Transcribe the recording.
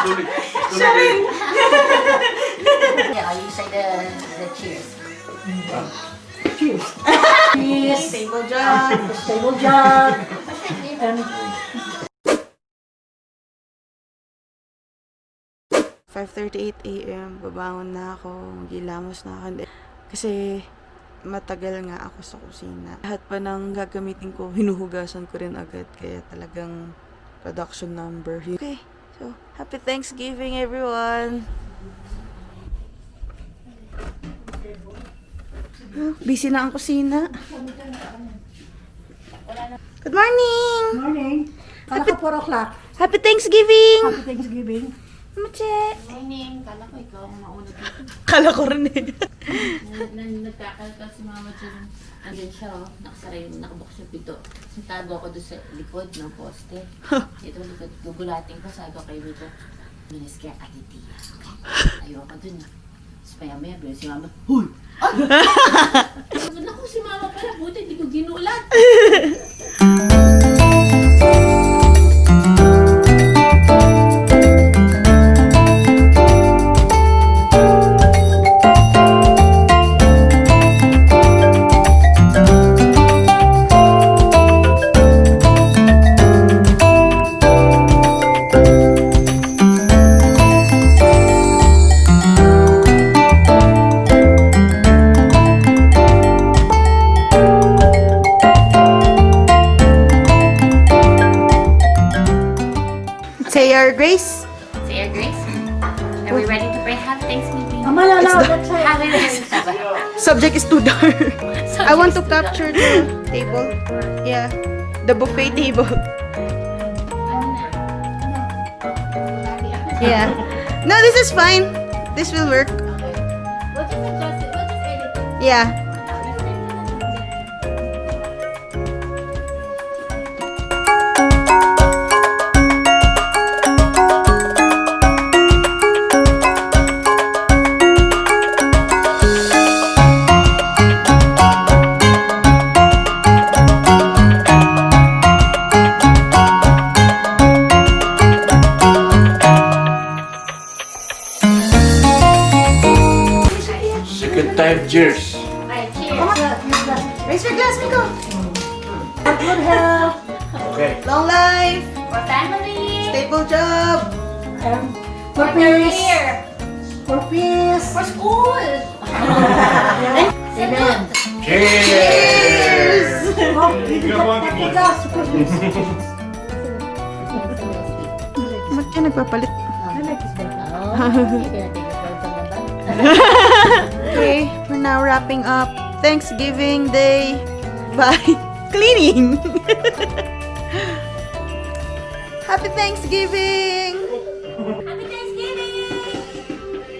Sharon! Yeah, you say the cheers. Cheers. Cheers! Stable job! Stable job. And 5:38 AM, babangon na ako, gilamos na ako. Kasi matagal nga ako sa kusina. Lahat pa ng gagamitin ko, hinuhugasan ko rin agad. Kaya talagang production number. Okay, so happy Thanksgiving everyone! Oh, busy na ang kusina. Good morning! morning. Kala ko 4 o'clock. Happy Thanksgiving! Happy Thanksgiving. Mache! Morning, kala ko ikaw ang mauna dito. Kala ko rin eh. Nagkakalkal si mama dyan. Andyan siya, oh. Nakabukas yung pito. Sintago ako doon sa likod ng poste. Ito likod, gugulating ko, sabi ko kayo dito. Minis kaya katitiya. Ayoko dun ah. Tapos maya-maya, bilang si mama, huy! Ay! Naku, si mama pala, buti, hindi ko ginulat. Say your grace. Say your grace. Are we ready to pray? Happy Thanksgiving. Mama, lalaw. That's it. Happy Thanksgiving. Subject is too dark. I want to capture the table. Yeah. The buffet table. Yeah. No, this is fine. This will work. What is adjusted? What is edited? Yeah. Second time, cheers. Alright, cheers. Raise your glass, Miko. Good health. Okay. Long life. For family. Stable job. And For for peace. career. For peace. For school. Amen. Cheers! Oh, you did not take us for peace. Ba't ka nagpapalit? I like this better. Okay, we're now wrapping up Thanksgiving Day by cleaning. Happy Thanksgiving!